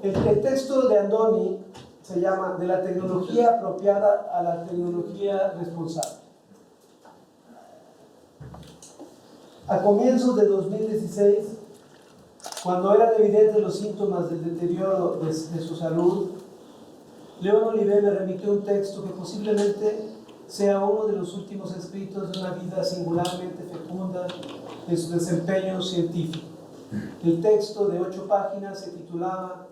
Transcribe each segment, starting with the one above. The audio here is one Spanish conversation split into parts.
El texto de Andoni se llama De la tecnología apropiada a la tecnología responsable. A comienzos de 2016, cuando eran evidentes los síntomas del deterioro de su salud, León Olivé me remitió un texto que posiblemente sea uno de los últimos escritos de una vida singularmente fecunda en su desempeño científico. El texto de 8 páginas se titulaba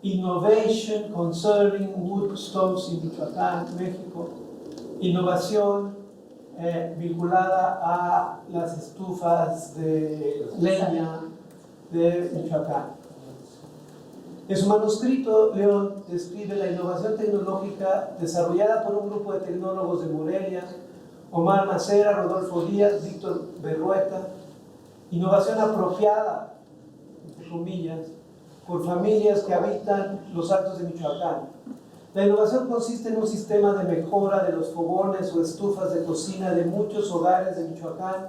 Innovation Concerning Wood Stoves in Michoacán, México. Innovación vinculada a las estufas de leña de Michoacán. En su manuscrito, León describe la innovación tecnológica desarrollada por un grupo de tecnólogos de Morelia, Omar Macera, Rodolfo Díaz, Víctor Berrueta, innovación apropiada, entre comillas, por familias que habitan los Altos de Michoacán. La innovación consiste en un sistema de mejora de los fogones o estufas de cocina de muchos hogares de Michoacán,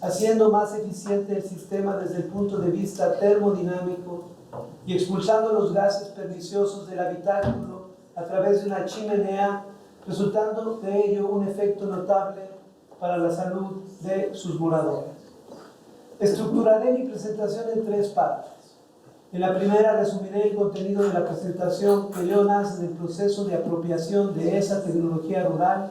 haciendo más eficiente el sistema desde el punto de vista termodinámico y expulsando los gases perniciosos del habitáculo a través de una chimenea, resultando de ello un efecto notable para la salud de sus moradores. Estructuraré mi presentación en 3 partes. En la primera resumiré el contenido de la presentación que León hace del proceso de apropiación de esa tecnología rural.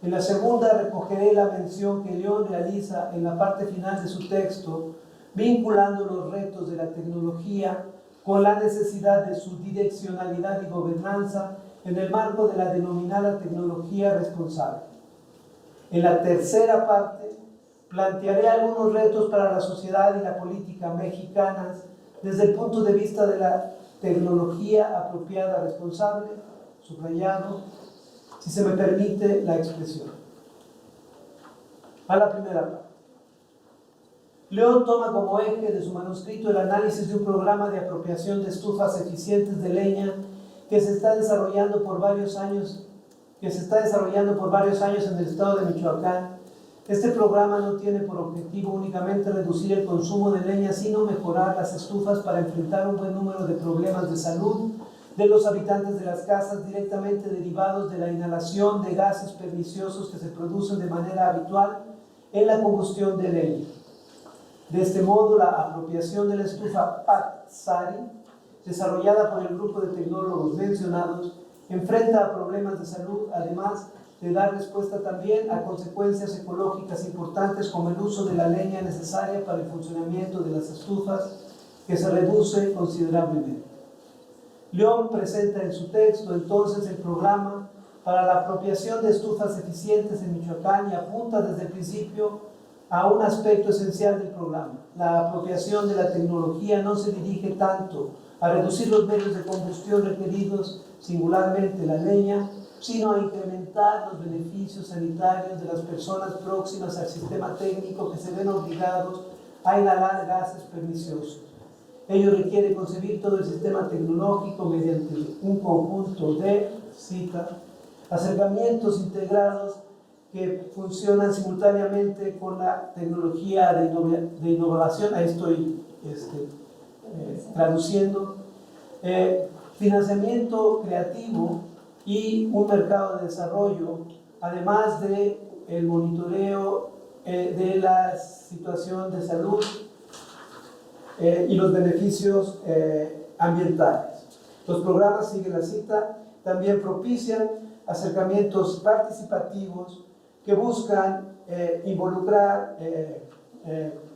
En la segunda recogeré la mención que León realiza en la parte final de su texto, vinculando los retos de la tecnología con la necesidad de su direccionalidad y gobernanza en el marco de la denominada tecnología responsable. En la tercera parte plantearé algunos retos para la sociedad y la política mexicanas desde el punto de vista de la tecnología apropiada responsable, subrayado, si se me permite la expresión. A la primera parte. León toma como eje de su manuscrito el análisis de un programa de apropiación de estufas eficientes de leña que se está desarrollando por varios años en el estado de Michoacán. Este programa no tiene por objetivo únicamente reducir el consumo de leña, sino mejorar las estufas para enfrentar un buen número de problemas de salud de los habitantes de las casas directamente derivados de la inhalación de gases perniciosos que se producen de manera habitual en la combustión de leña. De este modo, la apropiación de la estufa Patsari, desarrollada por el grupo de tecnólogos mencionados, enfrenta a problemas de salud, además de dar respuesta también a consecuencias ecológicas importantes como el uso de la leña necesaria para el funcionamiento de las estufas, que se reduce considerablemente. León presenta en su texto entonces el programa para la apropiación de estufas eficientes en Michoacán y apunta desde el principio a un aspecto esencial del programa. La apropiación de la tecnología no se dirige tanto a reducir los medios de combustión requeridos, singularmente la leña, sino a incrementar los beneficios sanitarios de las personas próximas al sistema técnico que se ven obligados a inhalar gases perniciosos. Ello requiere concebir todo el sistema tecnológico mediante un conjunto de, cita, acercamientos integrados que funcionan simultáneamente con la tecnología de innovación, ahí estoy traduciendo, financiamiento creativo y un mercado de desarrollo, además de el monitoreo de la situación de salud y los beneficios ambientales. Los programas, sigue la cita, también propician acercamientos participativos que buscan involucrar,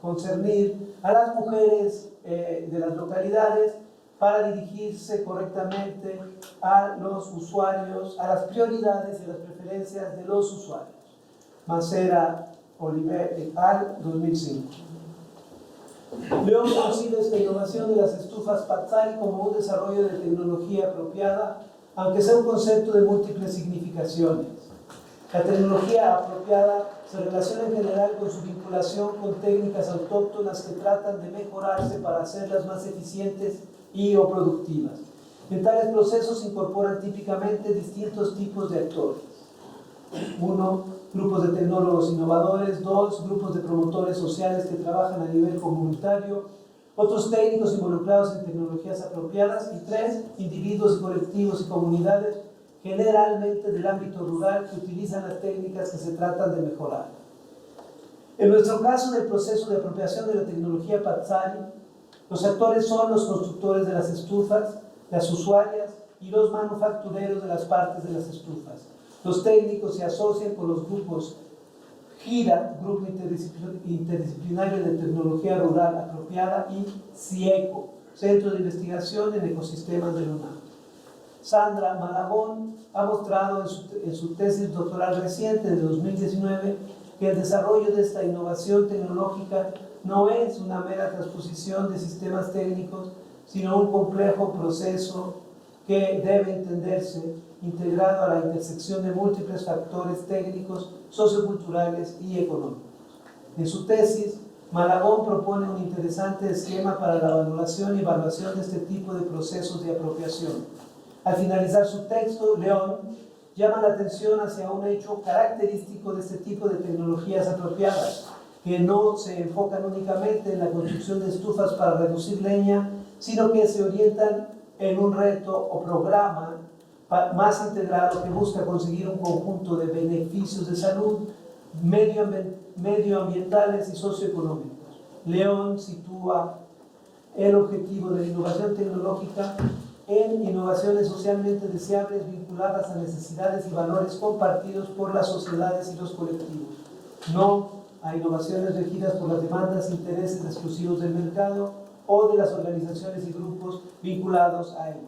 concernir a las mujeres de las localidades para dirigirse correctamente a los usuarios, a las prioridades y las preferencias de los usuarios. Macera, Olivé et al. 2005. León concibe esta innovación de las estufas Patsari como un desarrollo de tecnología apropiada, aunque sea un concepto de múltiples significaciones. La tecnología apropiada se relaciona en general con su vinculación con técnicas autóctonas que tratan de mejorarse para hacerlas más eficientes y o productivas. En tales procesos se incorporan típicamente distintos tipos de actores. 1. Grupos de tecnólogos innovadores. 2. Grupos de promotores sociales que trabajan a nivel comunitario. Otros técnicos involucrados en tecnologías apropiadas. Y 3, individuos, colectivos y comunidades, generalmente del ámbito rural, que utilizan las técnicas que se tratan de mejorar. En nuestro caso, del proceso de apropiación de la tecnología Patsari, los actores son los constructores de las estufas, las usuarias y los manufactureros de las partes de las estufas. Los técnicos se asocian con los grupos GIRA, Grupo Interdisciplinario de Tecnología Rural Apropiada, y CIECO, Centro de Investigación en Ecosistemas de la UNAM. Sandra Malagón ha mostrado en su tesis doctoral reciente de 2019 que el desarrollo de esta innovación tecnológica no es una mera transposición de sistemas técnicos, sino un complejo proceso que debe entenderse integrado a la intersección de múltiples factores técnicos, socioculturales y económicos. En su tesis, Malagón propone un interesante esquema para la valoración y evaluación de este tipo de procesos de apropiación. Al finalizar su texto, León llama la atención hacia un hecho característico de este tipo de tecnologías apropiadas, que no se enfocan únicamente en la construcción de estufas para reducir leña, sino que se orientan en un reto o programa más integrado que busca conseguir un conjunto de beneficios de salud, medioambientales y socioeconómicos. León sitúa el objetivo de la innovación tecnológica en innovaciones socialmente deseables vinculadas a necesidades y valores compartidos por las sociedades y los colectivos, no a innovaciones regidas por las demandas e intereses exclusivos del mercado o de las organizaciones y grupos vinculados a ellos.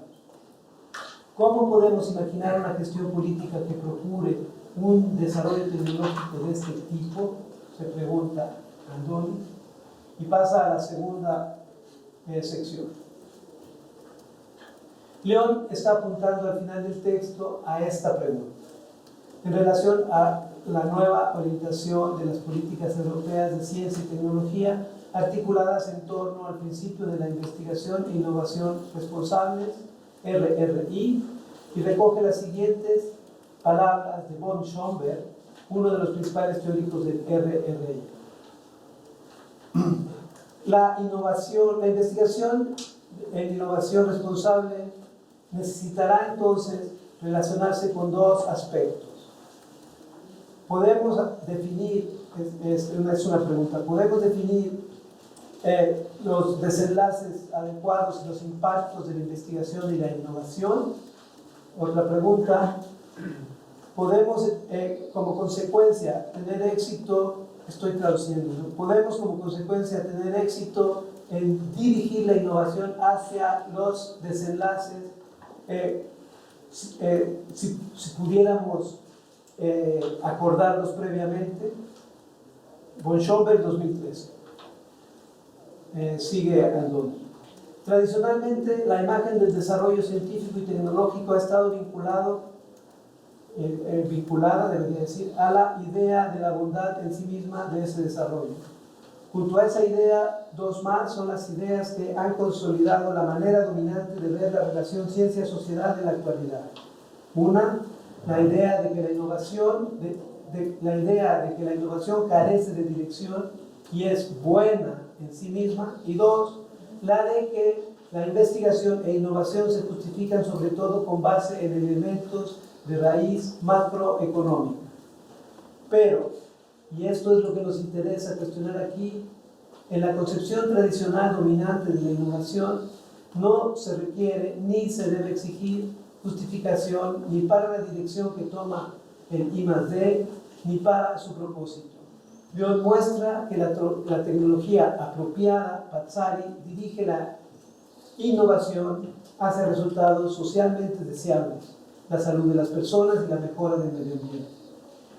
¿Cómo podemos imaginar una gestión política que procure un desarrollo tecnológico de este tipo? Se pregunta Andoni, y pasa a la segunda sección. León está apuntando al final del texto a esta pregunta. En relación a la nueva orientación de las políticas europeas de ciencia y tecnología, articuladas en torno al principio de la investigación e innovación responsables, RRI, y recoge las siguientes palabras de von Schomburg, uno de los principales teóricos del RRI. La investigación en innovación responsable necesitará entonces relacionarse con dos aspectos. Podemos definir, es una pregunta, ¿podemos definir los desenlaces adecuados y los impactos de la investigación y la innovación? Otra pregunta, ¿podemos como consecuencia tener éxito, estoy traduciendo, ¿no? ¿Podemos como consecuencia tener éxito en dirigir la innovación hacia los desenlaces si pudiéramos acordarlos previamente? Von Schomburg, 2013. Sigue Andoni. Tradicionalmente, la imagen del desarrollo científico y tecnológico ha estado vinculada, debería decir, a la idea de la bondad en sí misma de ese desarrollo. Junto a esa idea, dos más son las ideas que han consolidado la manera dominante de ver la relación ciencia-sociedad en la actualidad. Una, la idea de que la innovación, carece de dirección y es buena en sí misma. Y dos, la de que la investigación e innovación se justifican sobre todo con base en elementos de raíz macroeconómica. Pero, y esto es lo que nos interesa cuestionar aquí, en la concepción tradicional dominante de la innovación no se requiere ni se debe exigir justificación ni para la dirección que toma el I+D ni para su propósito. León muestra que la tecnología apropiada, Patsari, dirige la innovación hacia resultados socialmente deseables, la salud de las personas y la mejora del medio ambiente.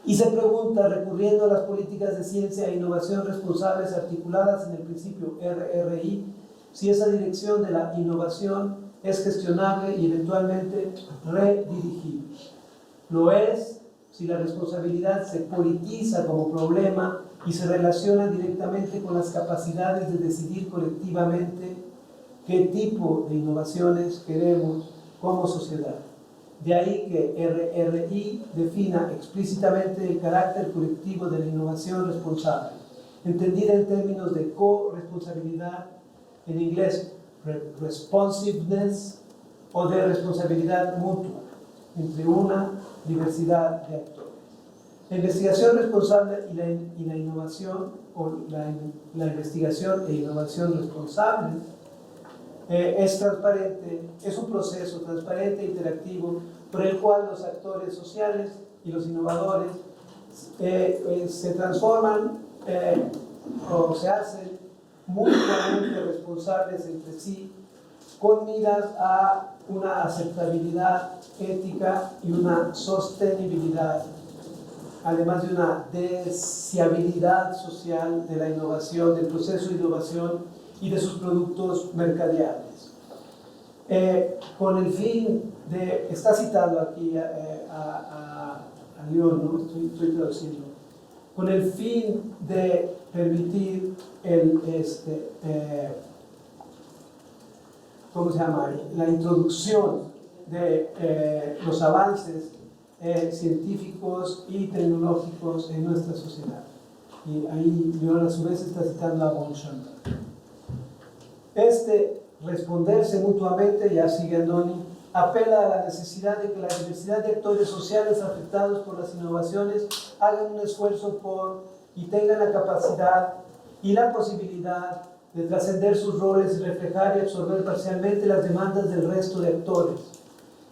Y se pregunta, recurriendo a las políticas de ciencia e innovación responsables articuladas en el principio RRI, si esa dirección de la innovación es gestionable y eventualmente redirigible. Lo es si la responsabilidad se politiza como problema y se relaciona directamente con las capacidades de decidir colectivamente qué tipo de innovaciones queremos como sociedad. De ahí que RRI defina explícitamente el carácter colectivo de la innovación responsable, entendida en términos de corresponsabilidad, en inglés responsiveness, o de responsabilidad mutua entre una diversidad de actores. La investigación responsable y la innovación, o la investigación e innovación responsable, es transparente, es un proceso transparente e interactivo por el cual los actores sociales y los innovadores se transforman o se hacen mutuamente responsables entre sí, con miras a una aceptabilidad ética y una sostenibilidad, además de una deseabilidad social de la innovación, del proceso de innovación y de sus productos mercadeables. Con el fin de, está citando aquí a León, ¿no? Estoy traduciendo, con el fin de permitir ¿cómo se llama? La introducción de los avances científicos y tecnológicos en nuestra sociedad. Y ahí León a su vez está citando a von Schoenberg. Responderse mutuamente, ya sigue Andoni, apela a la necesidad de que la diversidad de actores sociales afectados por las innovaciones hagan un esfuerzo por y tengan la capacidad y la posibilidad de trascender sus roles y reflejar y absorber parcialmente las demandas del resto de actores.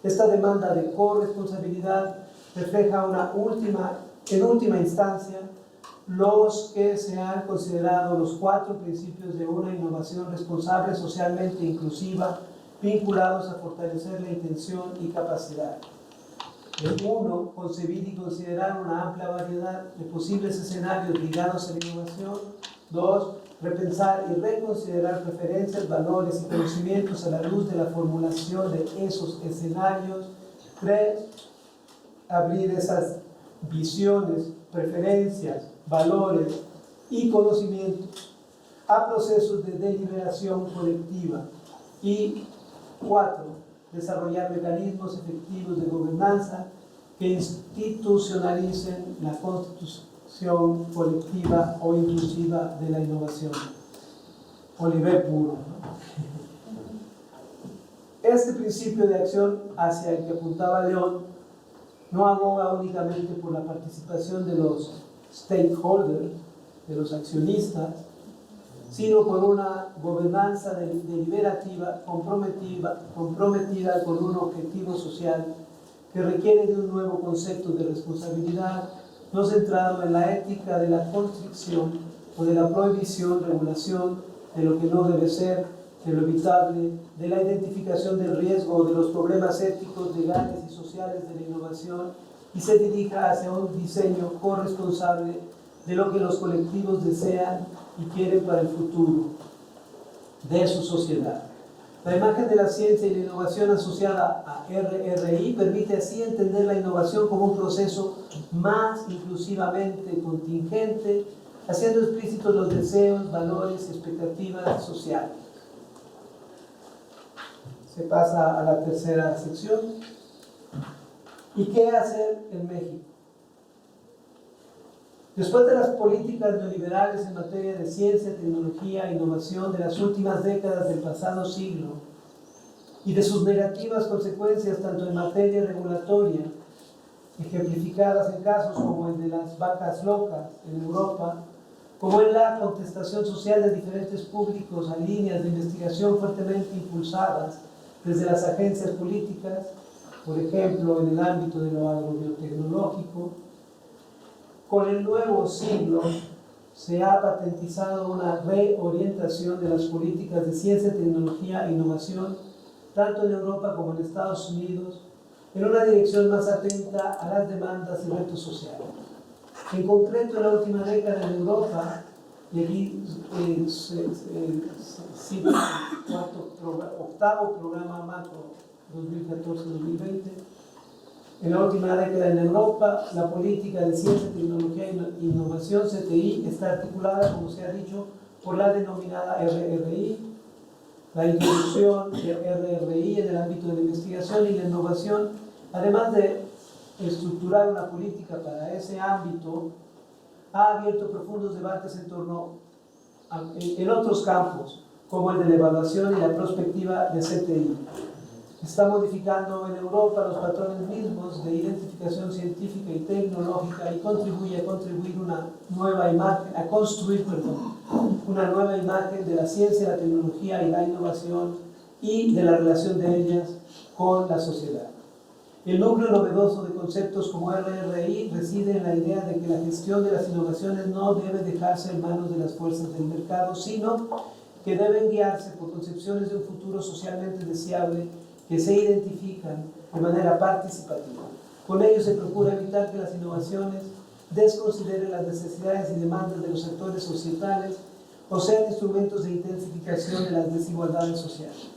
Esta demanda de corresponsabilidad refleja en última instancia, los que se han considerado los 4 principios de una innovación responsable, socialmente inclusiva, vinculados a fortalecer la intención y capacidad. 1. Concebir y considerar una amplia variedad de posibles escenarios ligados a la innovación. 2. Repensar y reconsiderar preferencias, valores y conocimientos a la luz de la formulación de esos escenarios. 3. Abrir esas visiones, preferencias, valores y conocimientos a procesos de deliberación colectiva. Y 4. Desarrollar mecanismos efectivos de gobernanza que institucionalicen la constitución colectiva o inclusiva de la innovación. Oliver puro, ¿no? Este principio de acción hacia el que apuntaba León no aboga únicamente por la participación de los stakeholders, de los accionistas, sino por una gobernanza deliberativa comprometida con un objetivo social que requiere de un nuevo concepto de responsabilidad, no centrado en la ética de la constricción o de la prohibición, regulación de lo que no debe ser, de lo evitable, de la identificación del riesgo o de los problemas éticos, legales y sociales de la innovación, y se dirija hacia un diseño corresponsable de lo que los colectivos desean y quieren para el futuro de su sociedad. La imagen de la ciencia y la innovación asociada a RRI permite así entender la innovación como un proceso más inclusivamente contingente, haciendo explícitos los deseos, valores y expectativas sociales. Se pasa a la tercera sección. ¿Y qué hacer en México? Después de las políticas neoliberales en materia de ciencia, tecnología e innovación de las últimas décadas del pasado siglo y de sus negativas consecuencias tanto en materia regulatoria, ejemplificadas en casos como el de las vacas locas en Europa, como en la contestación social de diferentes públicos a líneas de investigación fuertemente impulsadas desde las agencias políticas, por ejemplo, en el ámbito de lo agrobiotecnológico, con el nuevo siglo se ha patentizado una reorientación de las políticas de ciencia, tecnología e innovación, tanto en Europa como en Estados Unidos, en una dirección más atenta a las demandas y retos sociales. En concreto, en la última década en Europa, y aquí cito el octavo programa macro 2014-2020, en la última década en Europa, la política de ciencia, tecnología e innovación, CTI, está articulada, como se ha dicho, por la denominada RRI, la introducción de RRI en el ámbito de la investigación y la innovación, además de estructurar una política para ese ámbito, ha abierto profundos debates en torno en otros campos, como el de la evaluación y la prospectiva de CTI. Está modificando en Europa los patrones mismos de identificación científica y tecnológica y contribuye a construir una nueva imagen de la ciencia, la tecnología y la innovación y de la relación de ellas con la sociedad. El núcleo novedoso de conceptos como RRI reside en la idea de que la gestión de las innovaciones no debe dejarse en manos de las fuerzas del mercado, sino que deben guiarse por concepciones de un futuro socialmente deseable que se identifican de manera participativa. Con ello se procura evitar que las innovaciones desconsideren las necesidades y demandas de los actores societales o sean instrumentos de intensificación de las desigualdades sociales.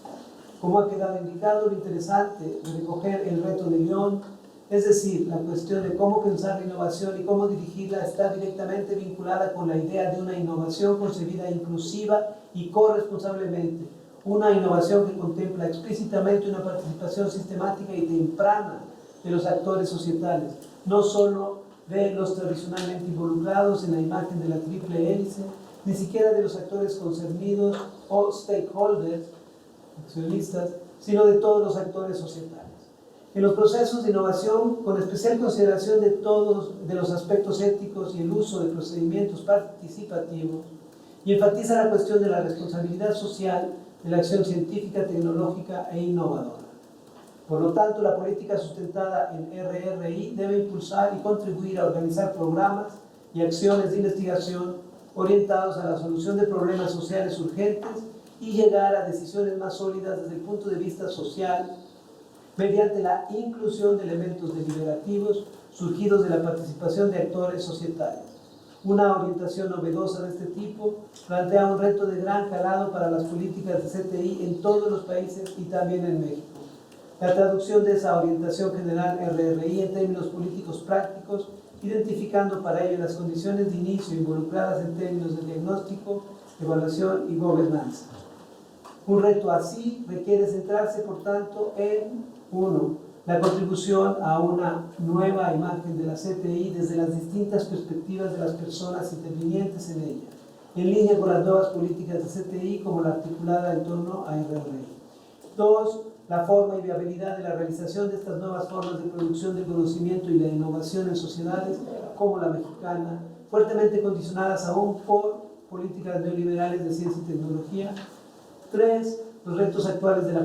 Como ha quedado indicado, lo interesante de recoger el reto de Lyon, es decir, la cuestión de cómo pensar la innovación y cómo dirigirla, está directamente vinculada con la idea de una innovación concebida inclusiva y corresponsablemente, una innovación que contempla explícitamente una participación sistemática y temprana de los actores societales, no solo de los tradicionalmente involucrados en la imagen de la triple hélice, ni siquiera de los actores concernidos o stakeholders, accionistas, sino de todos los actores societales. En los procesos de innovación, con especial consideración de todos de los aspectos éticos y el uso de procedimientos participativos, y enfatiza la cuestión de la responsabilidad social de la acción científica, tecnológica e innovadora. Por lo tanto, la política sustentada en RRI debe impulsar y contribuir a organizar programas y acciones de investigación orientados a la solución de problemas sociales urgentes y llegar a decisiones más sólidas desde el punto de vista social mediante la inclusión de elementos deliberativos surgidos de la participación de actores societales. Una orientación novedosa de este tipo plantea un reto de gran calado para las políticas de CTI en todos los países y también en México. La traducción de esa orientación general RRI en términos políticos prácticos, identificando para ello las condiciones de inicio involucradas en términos de diagnóstico, evaluación y gobernanza. Un reto así requiere centrarse, por tanto, en 1. La contribución a una nueva imagen de la CTI desde las distintas perspectivas de las personas intervinientes en ella, en línea con las nuevas políticas de CTI como la articulada en torno a RRI. 2. La forma y viabilidad de la realización de estas nuevas formas de producción del conocimiento y la innovación en sociedades como la mexicana, fuertemente condicionadas aún por políticas neoliberales de ciencia y tecnología. 3. Los retos actuales de las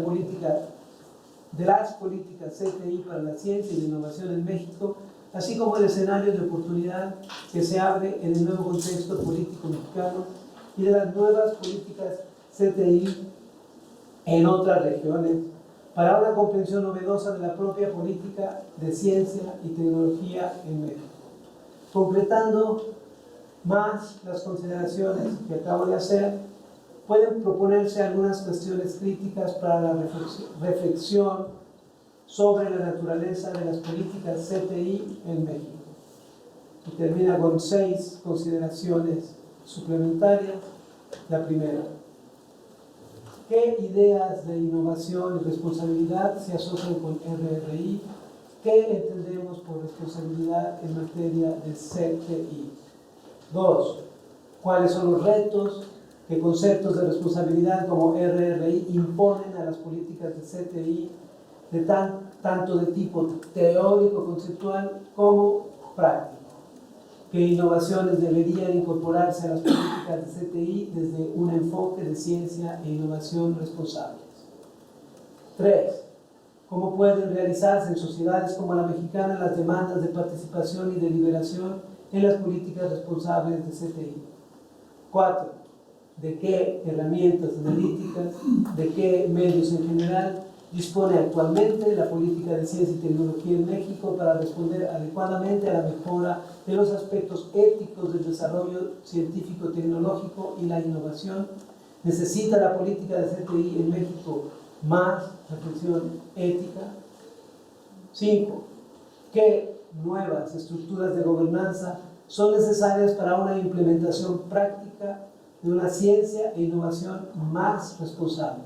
políticas CTI para la ciencia y la innovación en México, así como el escenario de oportunidad que se abre en el nuevo contexto político mexicano y de las nuevas políticas CTI en otras regiones, para una comprensión novedosa de la propia política de ciencia y tecnología en México. Concretando más las consideraciones que acabo de hacer, pueden proponerse algunas cuestiones críticas para la reflexión sobre la naturaleza de las políticas CTI en México. Y termina con 6 consideraciones suplementarias. La primera: ¿qué ideas de innovación y responsabilidad se asocian con RRI? ¿Qué entendemos por responsabilidad en materia de CTI? 2. ¿Cuáles son los retos que conceptos de responsabilidad como RRI imponen a las políticas de CTI, tanto de tipo teórico-conceptual como práctico? ¿Qué innovaciones deberían incorporarse a las políticas de CTI desde un enfoque de ciencia e innovación responsables? 3. ¿Cómo pueden realizarse en sociedades como la mexicana las demandas de participación y deliberación en las políticas responsables de CTI? 4. ¿De qué herramientas analíticas, de qué medios en general dispone actualmente la política de ciencia y tecnología en México para responder adecuadamente a la mejora de los aspectos éticos del desarrollo científico-tecnológico y la innovación? ¿Necesita la política de CTI en México más reflexión ética? 5. ¿Qué nuevas estructuras de gobernanza son necesarias para una implementación práctica de una ciencia e innovación más responsables?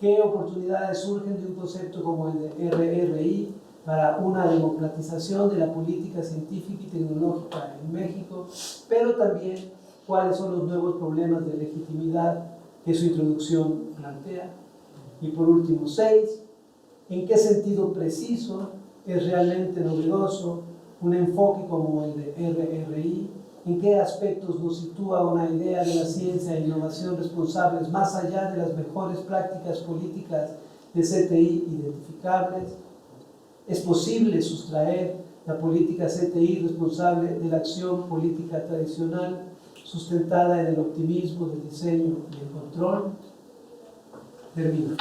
¿Qué oportunidades surgen de un concepto como el de RRI para una democratización de la política científica y tecnológica en México? Pero también, ¿cuáles son los nuevos problemas de legitimidad que su introducción plantea. Y por último, 6, ¿en qué sentido preciso es realmente novedoso un enfoque como el de RRI? ¿En qué aspectos nos sitúa una idea de la ciencia e innovación responsables más allá de las mejores prácticas políticas de CTI identificables? ¿Es posible sustraer la política CTI responsable de la acción política tradicional, sustentada en el optimismo del diseño y el control? Termino.